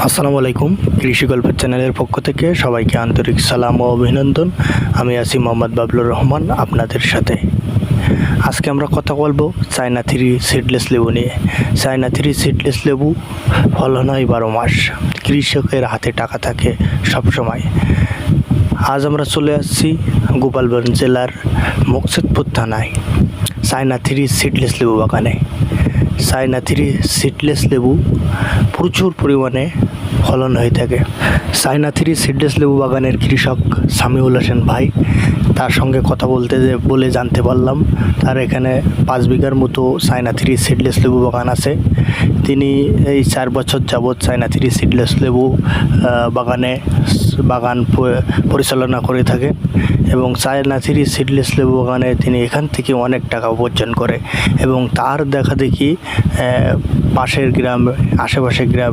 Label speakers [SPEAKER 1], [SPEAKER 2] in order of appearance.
[SPEAKER 1] আসসালামু আলাইকুম। কৃষি গল্পের চ্যানেলের পক্ষ থেকে সবাইকে আন্তরিক সালাম ও অভিনন্দন। আমি আছি মোহাম্মদ বাবলুর রহমান আপনাদের সাথে। আজকে আমরা কথা বলবো চায়না থ্রি সিডলেস লেবু নিয়ে। চায়না থ্রি সিডলেস লেবু ফলন হয় 12 মাস, কৃষকের হাতে টাকা থাকে সবসময়। আজ আমরা চলে আসছি গোপালগঞ্জ জেলার মুকসেদপুর থানায় চায়না থ্রি সিডলেস লেবু বাগানে। চায়না থ্রি সিডলেস লেবু প্রচুর পরিমাণে ফলন হয়ে থাকে। চায়না থ্রি সিডলেস লেবু বাগানের কৃষক সামিউল হোসেন ভাই, তার সঙ্গে কথা বলে জানতে পারলাম তার এখানে 5 বিঘার মতো চায়না থ্রি সিডলেস লেবু বাগান আছে। তিনি এই 4 বছর যাবৎ চায়না থ্রি সিডলেস লেবু বাগান পরিচালনা করে থাকেন এবং চায়না থ্রি সিডলেস লেবু বাগানে তিনি এখান থেকে অনেক টাকা উপার্জন করে এবং তার দেখা দেখি পাশের গ্রামে, আশেপাশের গ্রামে